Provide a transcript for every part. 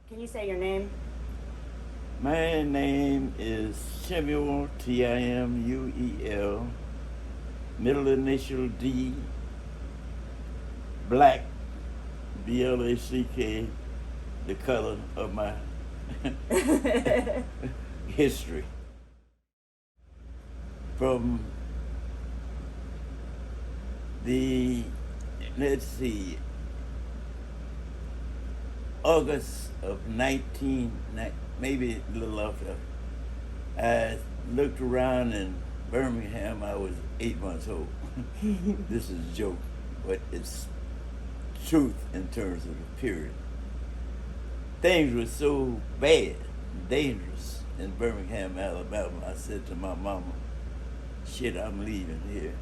Can you say your name? My name is Timuel, Timuel, middle initial D, Black, Black, the color of my history. From the, let's see, August of 19, maybe a little after, I looked around in Birmingham. I was 8 months old. This is a joke, but it's truth in terms of the period. Things were so bad, dangerous in Birmingham, Alabama. I said to my mama, shit, I'm leaving here.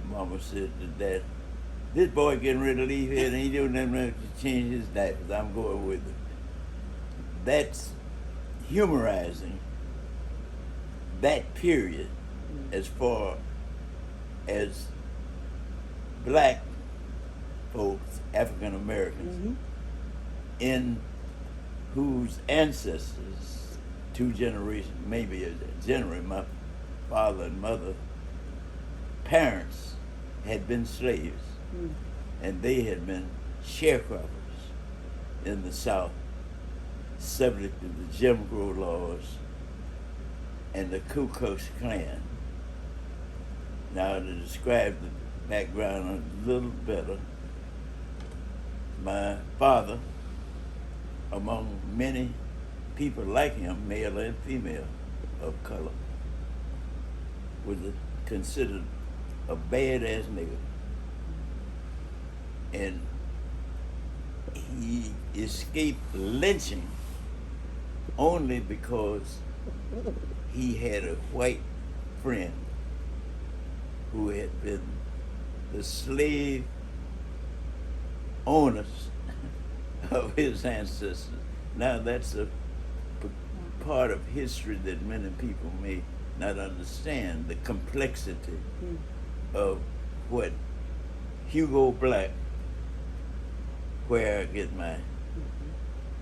Mama said to Dad, this boy getting ready to leave here and he doing nothing to change his diapers. I'm going with him. That's humorizing that period as far as black folks, African Americans, in whose ancestors, 2 generations, maybe a generation, my father and mother, parents had been slaves, and they had been sharecroppers in the South, subject to the Jim Crow laws and the Ku Klux Klan. Now, to describe the background a little better, my father, among many people like him, male and female of color, was considered a badass nigga. And he escaped lynching only because he had a white friend who had been the slave owners of his ancestors. Now that's a part of history that many people may not understand, the complexity of what Hugo Black, where I get my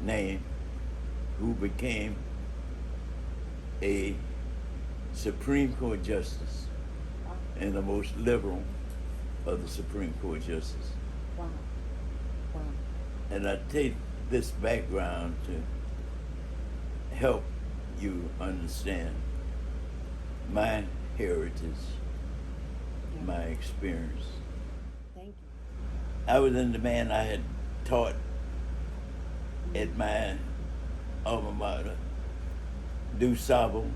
name, who became a Supreme Court justice and the most liberal of the Supreme Court justices. Wow. Wow. And I take this background to help you understand my heritage, my experience. Thank you. I was in demand. I had taught at my alma mater, DuSable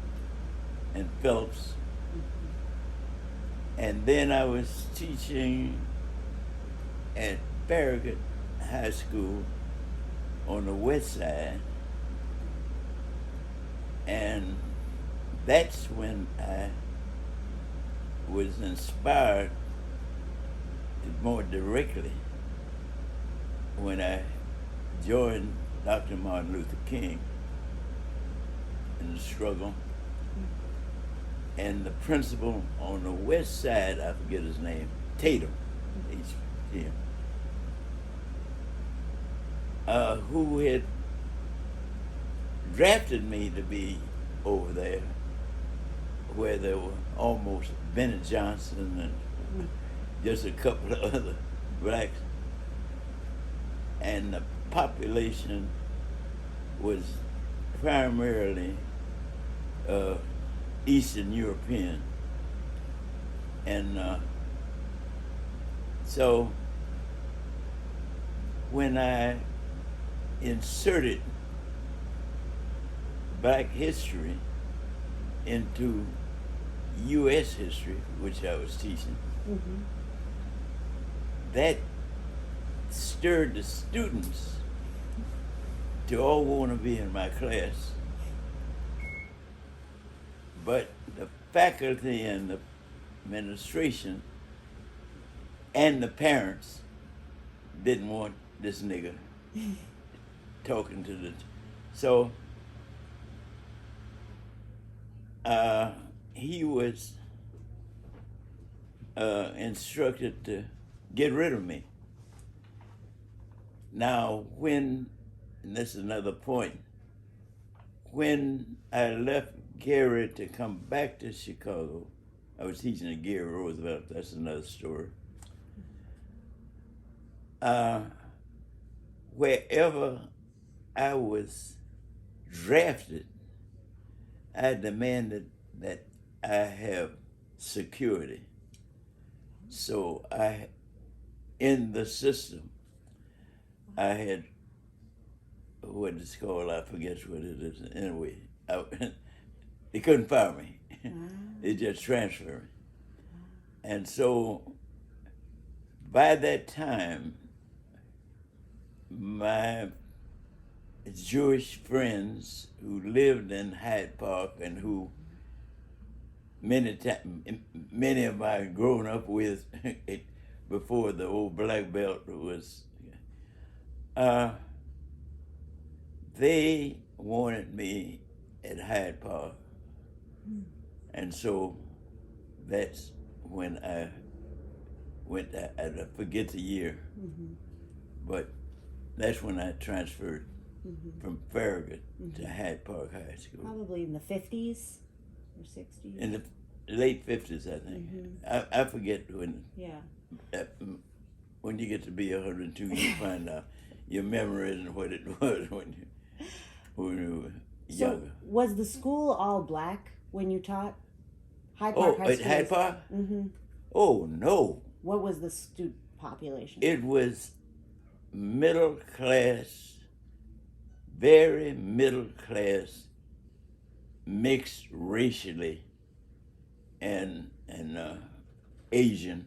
and Phillips. And then I was teaching at Farragut High School on the west side. And that's when I was inspired more directly when I joined Dr. Martin Luther King in the struggle. And the principal on the west side, I forget his name, Tatum, H.M., who had drafted me to be over there, where there were almost Bennett Johnson and just a couple of other blacks. And the population was primarily Eastern European. And so when I inserted Black history into U.S. history, which I was teaching, that stirred the students to all want to be in my class. But the faculty and the administration and the parents didn't want this nigga talking to the... So he was instructed to get rid of me. Now, when and this is another point, when I left Gary to come back to Chicago, I was teaching at Gary Roosevelt, that's another story. Wherever I was drafted, I demanded that I have security. So in the system, I had what it's called, I forget what it is. Anyway, they couldn't fire me. They just transferred me. And so by that time, my Jewish friends who lived in Hyde Park and who many of I had grown up with before the old black belt was, they wanted me at Hyde Park. And so that's when I went, I forget the year, but that's when I transferred from Farragut to Hyde Park High School. Probably in the 50s or 60s. In the late 50s, I think. I forget when. Yeah. When you get to be 102, you find out your memory isn't what it was when you were younger. So was the school all black when you taught? Hyde Park High School? At Hyde Park? Oh, no. What was the student population? It was middle class, very middle class, mixed racially, and Asian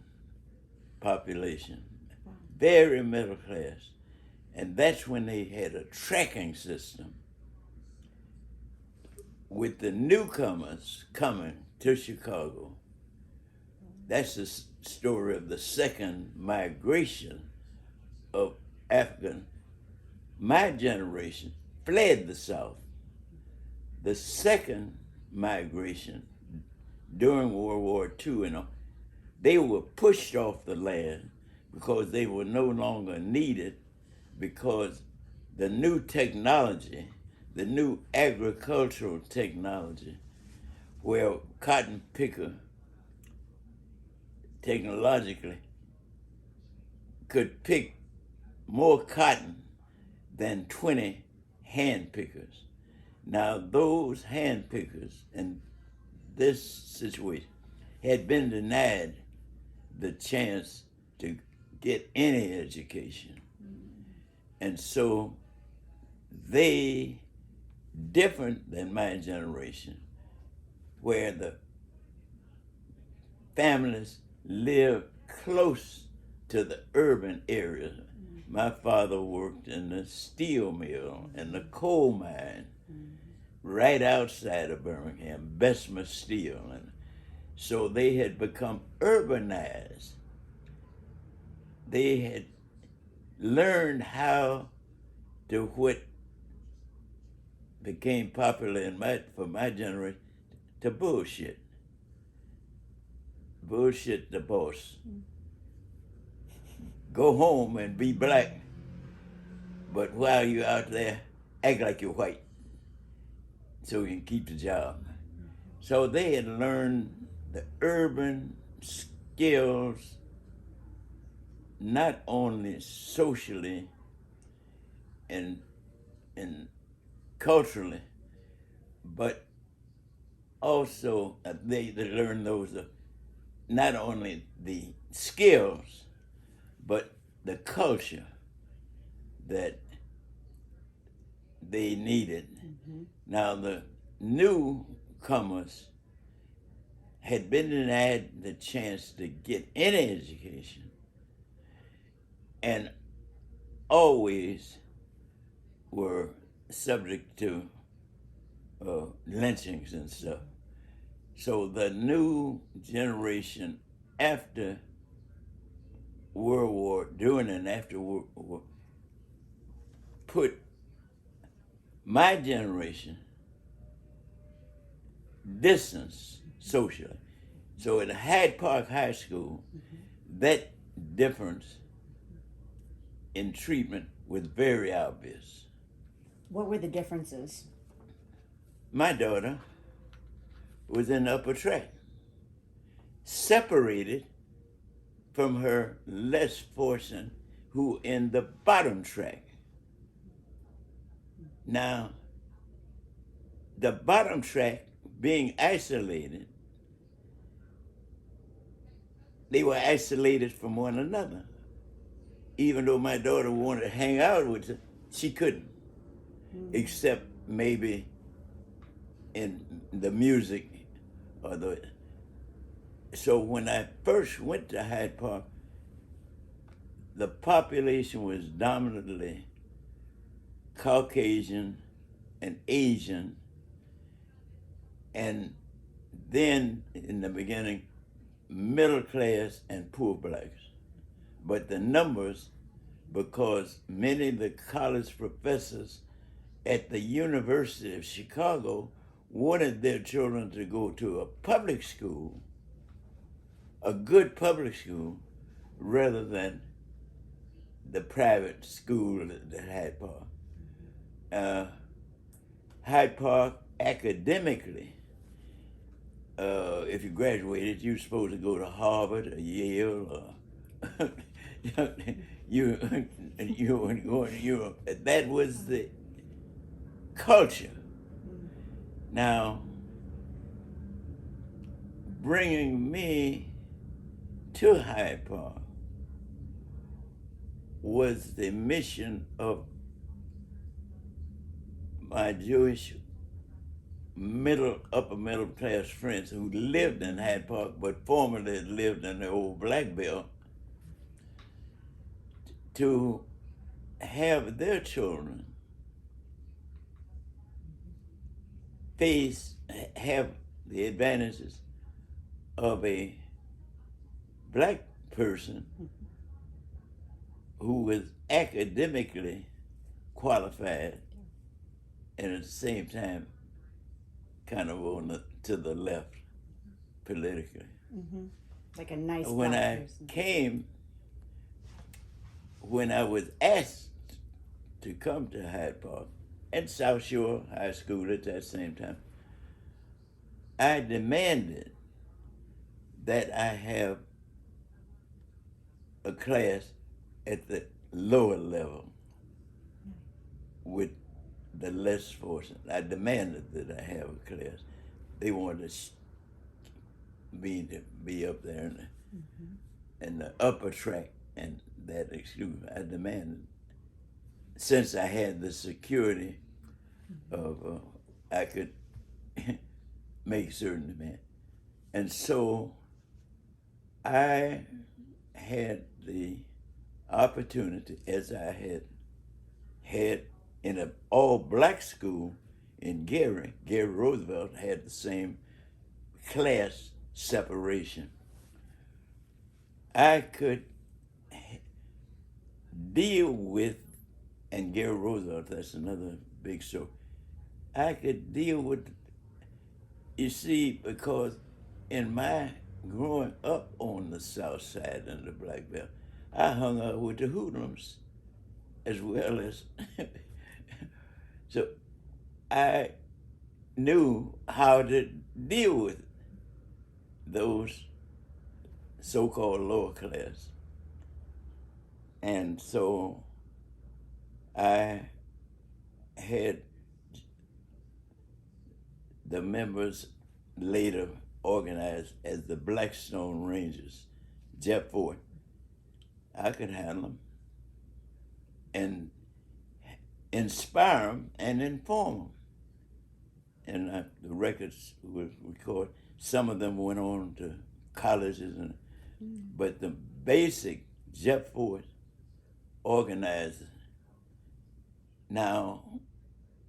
population. Very middle class. And that's when they had a tracking system with the newcomers coming to Chicago. That's the story of the second migration of African. My generation fled the South. The second migration during World War II, they were pushed off the land because they were no longer needed, because the new technology, the new agricultural technology, where cotton picker technologically could pick more cotton than 20 hand pickers. Now those hand pickers in this situation had been denied the chance to get any education. And so they, different than my generation, where the families lived close to the urban areas. My father worked in the steel mill and the coal mine right outside of Birmingham, Bessemer Steel. And so they had become urbanized. They had learned how to, what became popular for my generation, to bullshit. Bullshit the boss. Go home and be black, but while you're out there, act like you're white so you can keep the job. So they had learned the urban skills, not only socially and culturally, but also they learned those, not only the skills, but the culture that they needed. Now the newcomers had been denied the chance to get any education and always were subject to lynchings and stuff. So the new generation after World War, during and after World War, put my generation distance socially. So at Hyde Park High School, that difference in treatment was very obvious. What were the differences? My daughter was in the upper track, separated from her less fortunate who in the bottom track. Now, the bottom track being isolated, they were isolated from one another. Even though my daughter wanted to hang out with her, she couldn't, except maybe in the music or the. So when I first went to Hyde Park, the population was dominantly Caucasian and Asian, and then in the beginning, middle class and poor blacks. But the numbers, because many of the college professors at the University of Chicago wanted their children to go to a public school, a good public school, rather than the private school at Hyde Park. Hyde Park academically, if you graduated, you were supposed to go to Harvard or Yale or you were going to Europe. That was the culture. Now, bringing me to Hyde Park was the mission of my Jewish upper middle class friends who lived in Hyde Park but formerly lived in the old Black Belt, to have their children have the advantages of a black person who was academically qualified and at the same time kind of to the left politically. Mm-hmm. Like a nice When black I person. came, when I was asked to come to Hyde Park and South Shore High School at that same time, I demanded that I have a class at the lower level with the less fortunate. I demanded that I have a class. They wanted me to be up there in the upper track, and that exclusion. I demanded, since I had the security of I could make certain demand. And so I had the opportunity, as I had in an all-black school in Gary Roosevelt had the same class separation. I could deal with, and Gary Roosevelt, that's another big story. I could deal with, you see, because in my growing up on the South Side and the Black Belt, I hung out with the hoodlums as well as, so I knew how to deal with those so-called lower class. And so I had the members later organized as the Blackstone Rangers, Jeff Ford. I could handle them and inspire them and inform them. And the records were recorded. Some of them went on to colleges, but the basic Jeff Ford organizer. Now,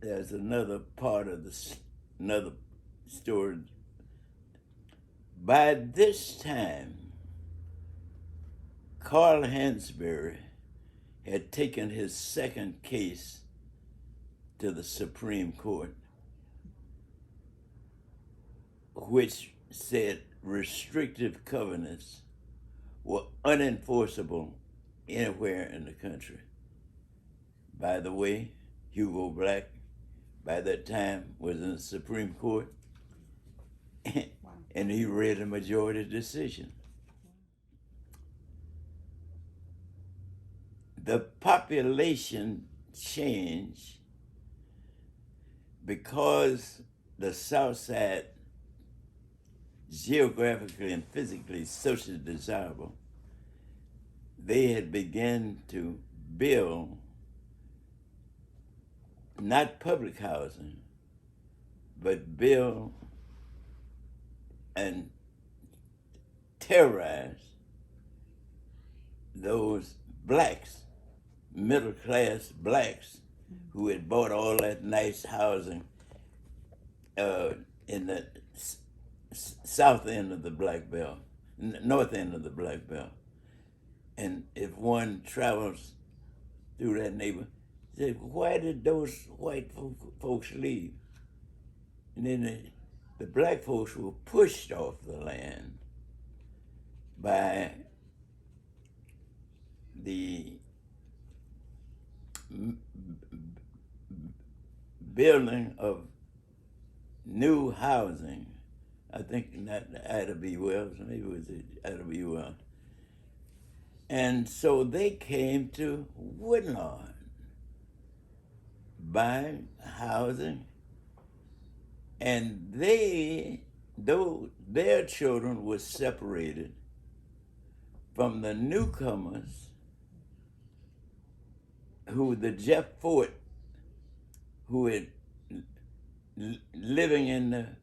there's another part of this, another story. By this time, Carl Hansberry had taken his second case to the Supreme Court, which said restrictive covenants were unenforceable anywhere in the country. By the way, Hugo Black, by that time was in the Supreme Court, Wow. and he read a majority decision. The population changed because the South Side, geographically and physically socially desirable, they had begun to build not public housing, but build and terrorize those blacks, middle class blacks, who had bought all that nice housing in the south end of the Black Belt, north end of the Black Belt. And if one travels through that neighborhood, they say, why did those white folks leave? And then the black folks were pushed off the land by the building of new housing. I think not Ida B. Wells, maybe it was Ida B. Wells. And so they came to Woodlawn, buying housing, and though their children were separated from the newcomers, who the Jeff Fort, who had living in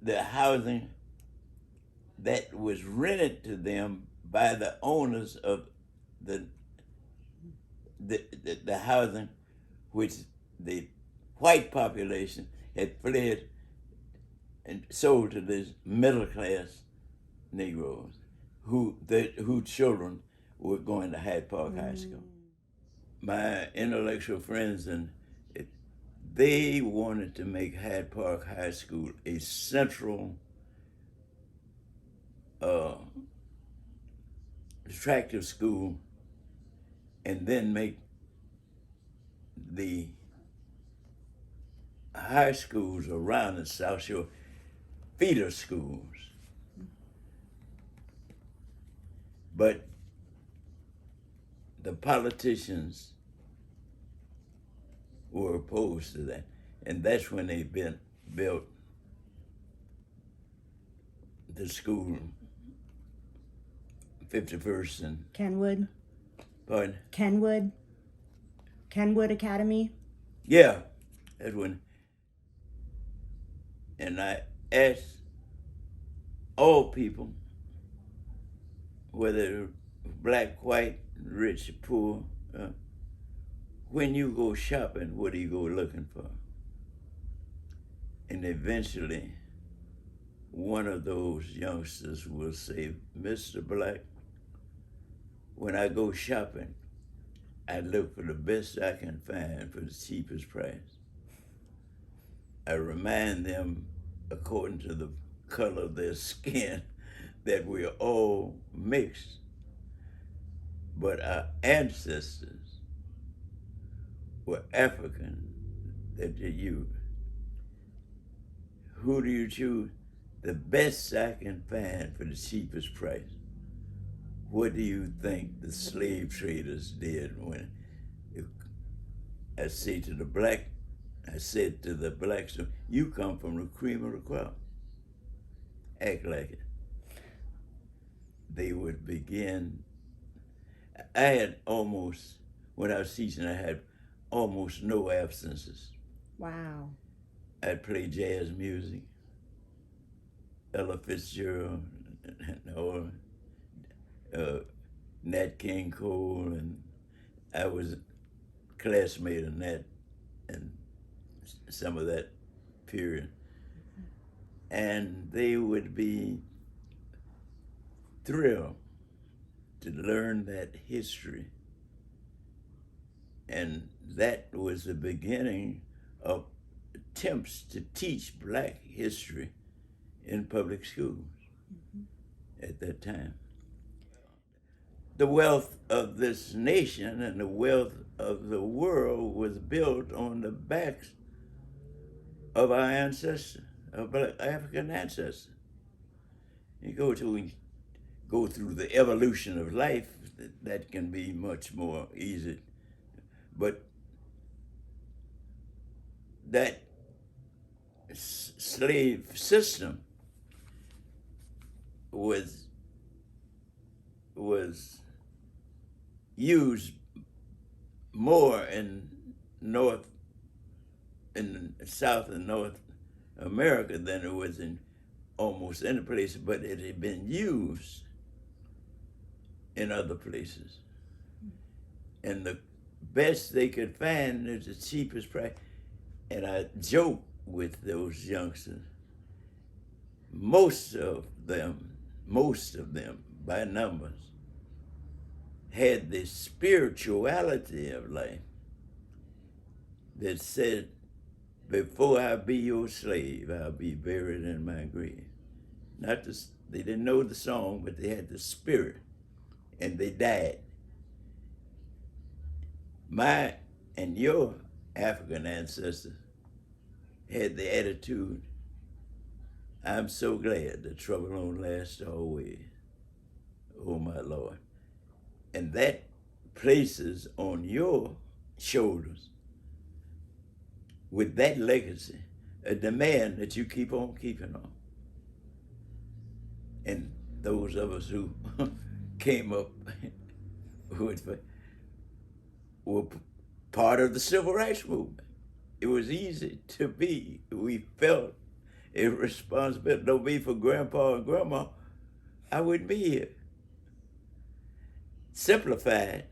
the housing that was rented to them by the owners of the housing, which the white population had fled and sold to these middle class Negroes, whose children were going to Hyde Park High School. My intellectual friends, and they wanted to make Hyde Park High School a central, attractive school, and then make the high schools around the South Shore feeder schools. But the politicians were opposed to that, and that's when they built the school, 51st and Kenwood. Pardon? Kenwood Academy. Yeah, that's when. And I asked all people, whether black, white, rich, poor, when you go shopping, what do you go looking for? And eventually, one of those youngsters will say, Mr. Black, when I go shopping, I look for the best I can find for the cheapest price. I remind them, according to the color of their skin, that we're all mixed. But our ancestors were African, that you. Who do you choose? The best I can find for the cheapest price. What do you think the slave traders did when I said to the blacks, you come from the cream of the crop. Act like it. They would begin. When I was teaching, I had almost no absences. Wow. I'd play jazz music, Ella Fitzgerald, or Nat King Cole, and I was a classmate of Nat and some of that period. And they would be thrilled to learn that history. And that was the beginning of attempts to teach black history in public schools at that time. the wealth of this nation and the wealth of the world was built on the backs of our ancestors, of Black African ancestors. You go through the evolution of life, that can be much more easy. But that slave system was used more in South and North America than it was in almost any place, but it had been used in other places. And the best they could find is the cheapest price. And I joke with those youngsters, most of them by numbers, had the spirituality of life that said, before I be your slave, I'll be buried in my grave. They didn't know the song, but they had the spirit, and they died. My and your African ancestors had the attitude, I'm so glad the trouble don't last always, oh my Lord. And that places on your shoulders, with that legacy, a demand that you keep on keeping on. And those of us who came up were part of the civil rights movement. It was easy to be. We felt a responsibility. Don't be for Grandpa and Grandma, I wouldn't be here. Simplified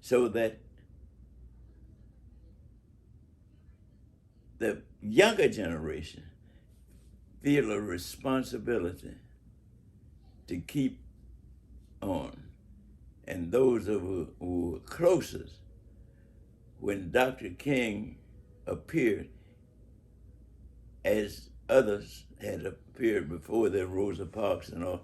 so that the younger generation feel a responsibility to keep on. And those who were closest, when Dr. King appeared, as others had appeared before there, Rosa Parks and all,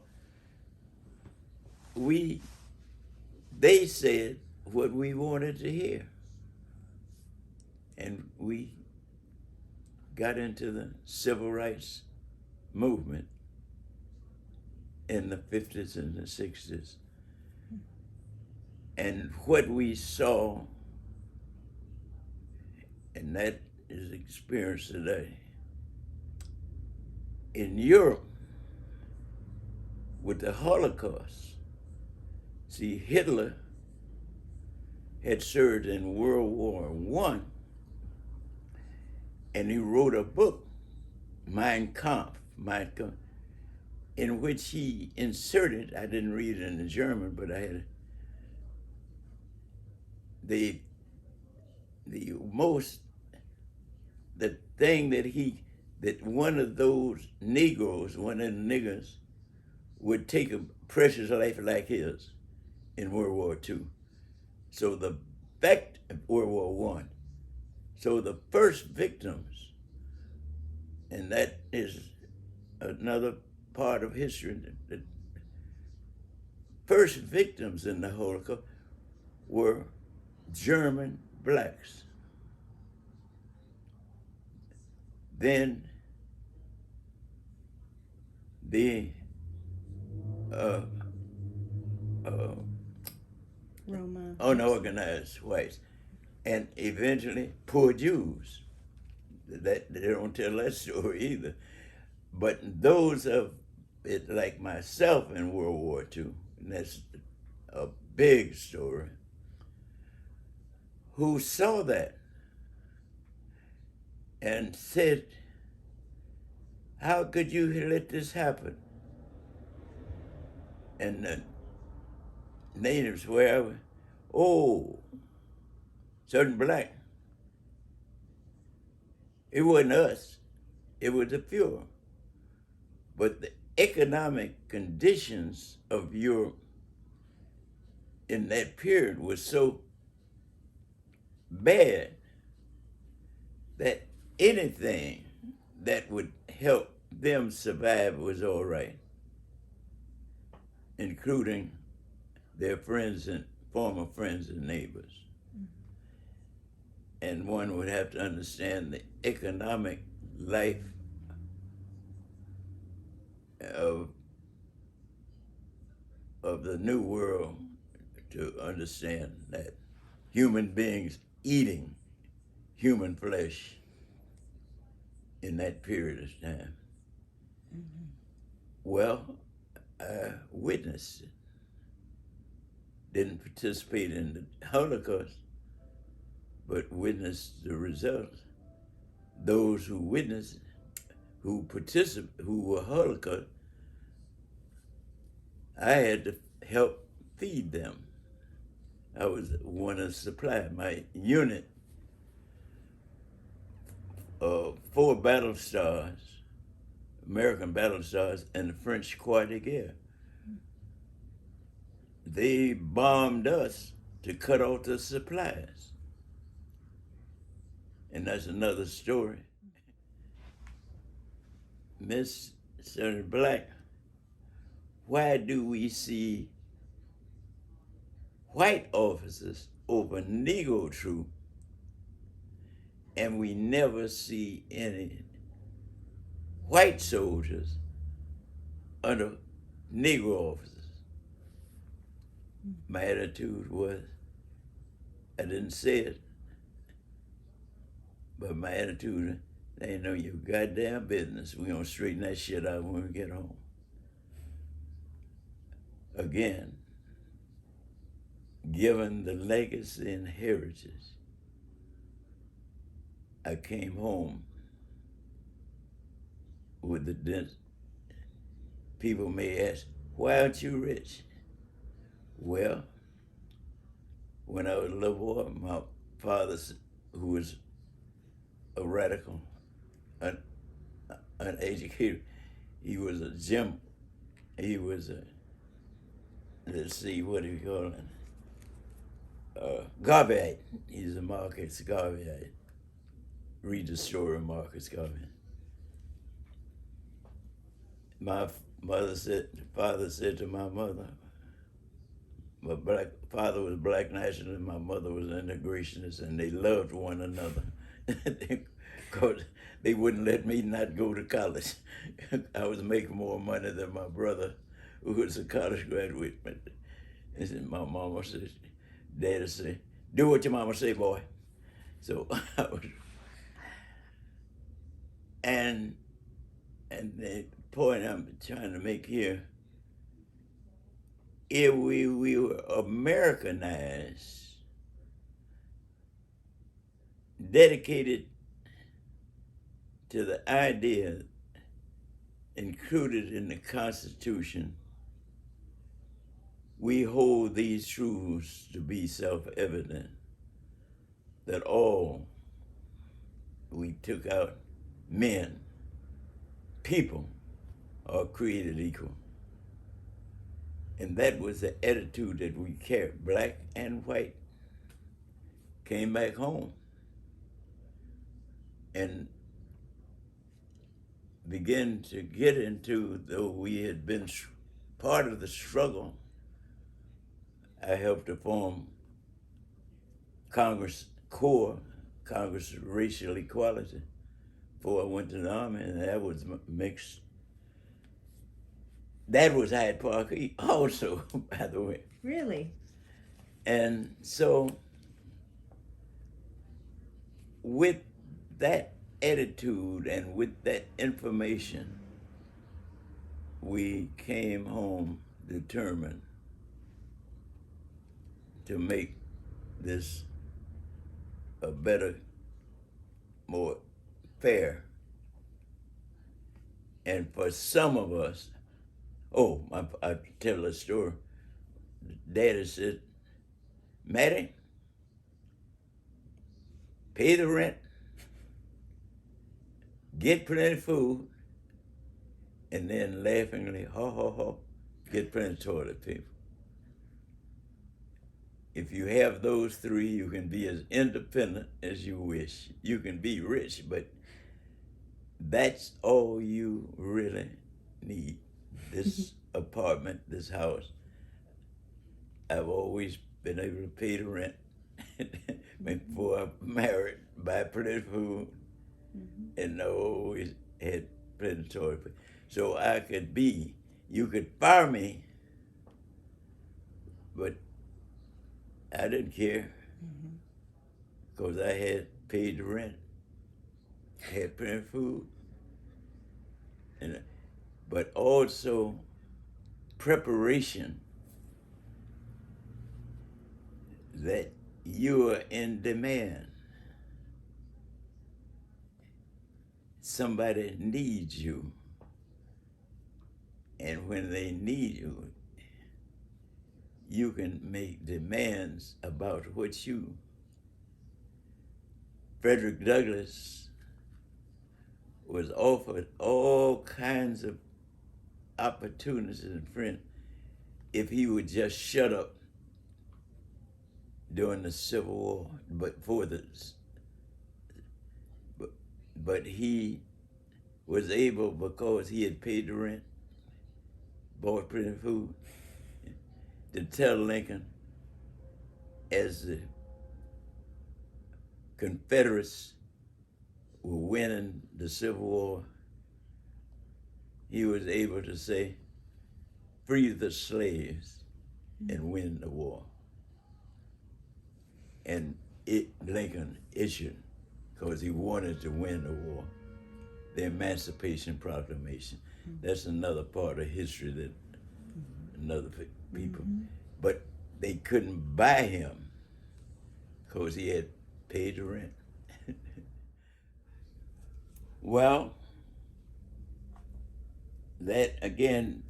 they said what we wanted to hear. And we got into the civil rights movement in the 50s and the 60s. And what we saw, and that is experienced today, in Europe with the Holocaust. See, Hitler had served in World War I, and he wrote a book, Mein Kampf, in which he inserted, I didn't read it in German, but I had the thing that one of those Negroes, one of the niggers, would take a precious life like his in World War II. So the fact of World War I. So the first victims, and that is another part of history, the first victims in the Holocaust were German blacks. Then the Roma. unorganized whites, and eventually poor Jews. That they don't tell that story either. But those of it, like myself in World War II, and that's a big story, who saw that and said, how could you let this happen? And the natives, wherever, oh, certain black. It wasn't us, it was the Fuhrer. But the economic conditions of Europe in that period was so bad that anything that would help them survive was all right, including their friends and former friends and neighbors. And one would have to understand the economic life of, of the New World to understand that human beings eating human flesh in that period of time. Mm-hmm. Well, I witnessed it. Didn't participate in the Holocaust, but witnessed the results. Those who witnessed, who were Holocaust, I had to help feed them. I was one of the supply. My unit, 4 battle stars, American battle stars, and the French Croix de Guerre. They bombed us to cut off the supplies. And that's another story. Mr. Black, why do we see white officers over Negro troops and we never see any white soldiers under Negro officers? My attitude was, I didn't say it, but my attitude, they ain't none of your goddamn business. We're gonna straighten that shit out when we get home. Again, given the legacy and heritage, I came home with the dent. People may ask, why aren't you rich? Well, when I was a little boy, my father, who was a radical, an educator, he was a gym, he was a, let's see, what do you call it? Garveyite. He's a Marcus Garveyite. Read the story of Marcus Garvey. My father said to my mother, my father was black nationalist, my mother was integrationist, and they loved one another. Because they wouldn't let me not go to college. I was making more money than my brother, who was a college graduate. And my mama said, Daddy said, do what your mama say, boy. So I was, and the point I'm trying to make here, if we were Americanized, dedicated to the idea included in the Constitution, we hold these truths to be self-evident, that all we took out men, people, are created equal. And that was the attitude that we carried, black and white. Came back home and began to get into, though we had been part of the struggle, I helped to form Congress Corps, Congress of Racial Equality, before I went to the Army, and that was mixed. That was Hyde Park also, by the way. Really? And so, with that attitude and with that information, we came home determined to make this a better, more fair. And for some of us, I tell a story. Daddy said, Matty, pay the rent, get plenty of food, and then laughingly, ha ha ha, get plenty of toilet paper. If you have those three, you can be as independent as you wish. You can be rich, but that's all you really need. This apartment, this house. I've always been able to pay the rent before I married, buy plenty of food, and I always had plenty of toilet paper. So I could be, you could fire me, but I didn't care because I had paid the rent, had plenty of food, and but also preparation that you are in demand. Somebody needs you, and when they need you, you can make demands about what you. Frederick Douglass was offered all kinds of opportunities and friends if he would just shut up during the Civil War, but he was able, because he had paid the rent, bought plenty of food, to tell Lincoln, as the Confederates were winning the Civil War, he was able to say, free the slaves and win the war. And Lincoln issued, because he wanted to win the war, the Emancipation Proclamation. That's another part of history that another people, but they couldn't buy him because he had paid the rent. Well, that again,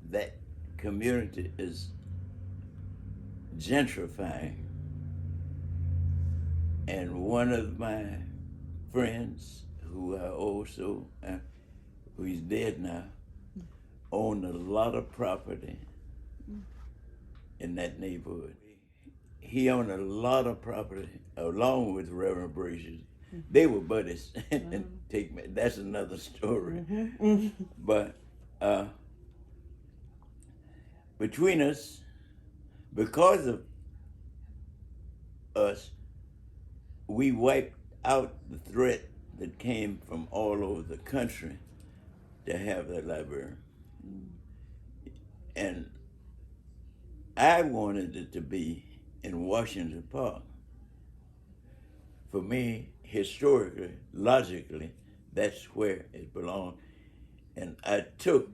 that community is gentrifying. And one of my friends, who I also, who's dead now, owned a lot of property in that neighborhood. He owned a lot of property along with Reverend Brazier. They were buddies. And that's another story. But between us, because of us, we wiped out the threat that came from all over the country to have that library. And I wanted it to be in Washington Park. For me, historically, logically, that's where it belonged. And I took,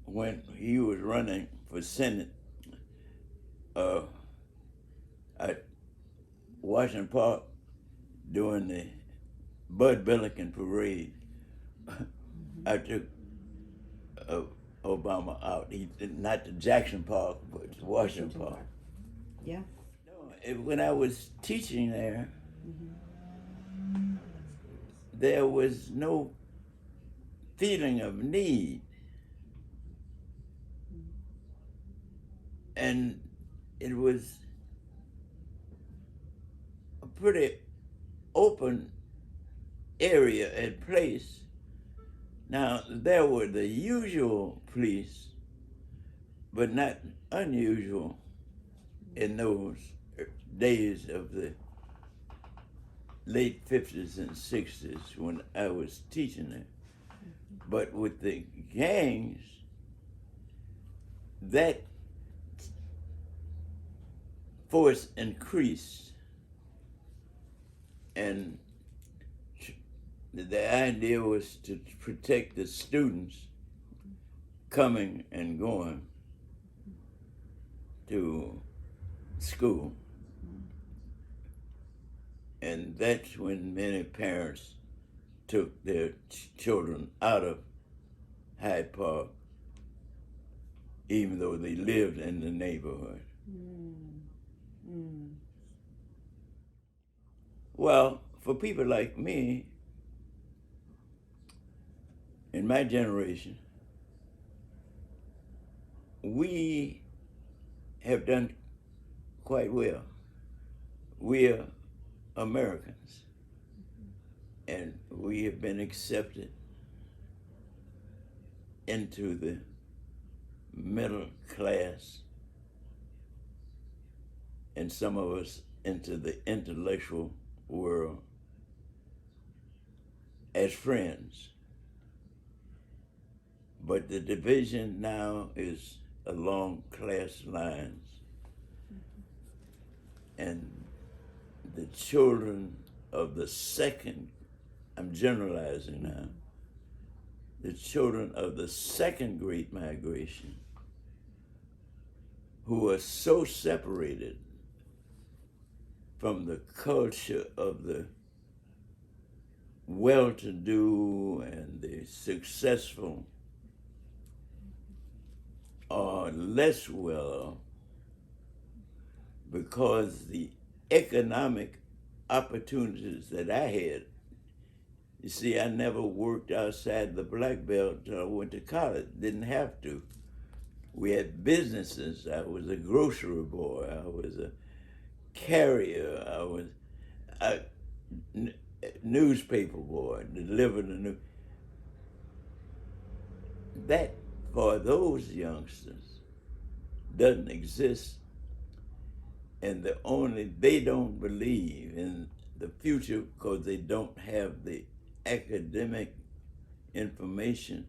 when he was running for Senate, at Washington Park during the Bud Billiken parade, I took Obama out. Not to Jackson Park, but to Washington Park. Yeah. When I was teaching there, there was no feeling of need. And it was a pretty open area and place. Now, there were the usual police, but not unusual in those days of the late 50s and 60s when I was teaching there. But with the gangs, that force increased. And the idea was to protect the students coming and going to school. And that's when many parents took their children out of Hyde Park, even though they lived in the neighborhood. Well, for people like me, in my generation, we have done quite well. We are Americans, and we have been accepted into the middle class and some of us into the intellectual world as friends. But the division now is along class lines. And the children of the second, I'm generalizing now, the children of the second Great Migration, who are so separated from the culture of the well-to-do and the successful, or less well, because the economic opportunities that I had, you see, I never worked outside the black belt until I went to college. Didn't have to. We had businesses. I was a grocery boy. I was a carrier. I was a newspaper boy, delivered the news. That, for those youngsters, doesn't exist. And they don't believe in the future because they don't have the academic information.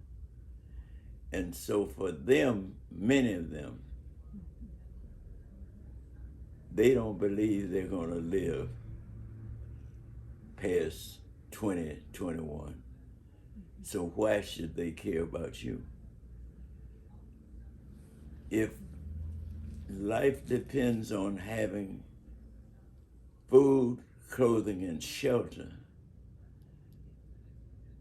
And so for them, many of them, they don't believe they're going to live past 2021. So why should they care about you? If life depends on having food, clothing, and shelter,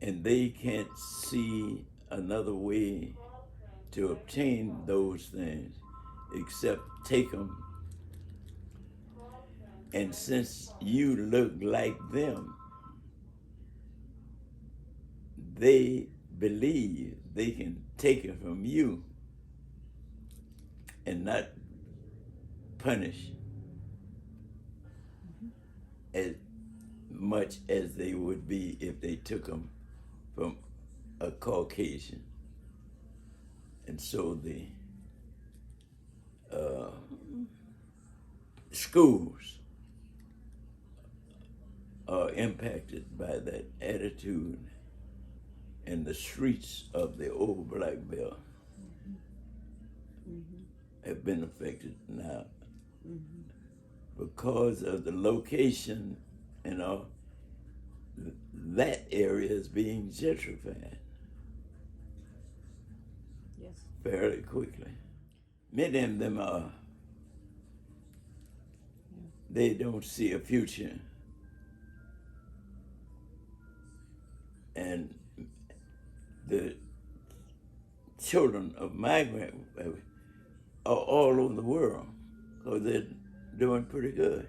and they can't see another way to obtain those things except take them. And since you look like them, they believe they can take it from you and not punish as much as they would be if they took them from a Caucasian. And so the schools are impacted by that attitude, and the streets of the old black belt have been affected now because of the location and all. That area is being gentrified. Yes. Fairly quickly. Many of them are, they don't see a future. And the children of migrants are all over the world because they're doing pretty good.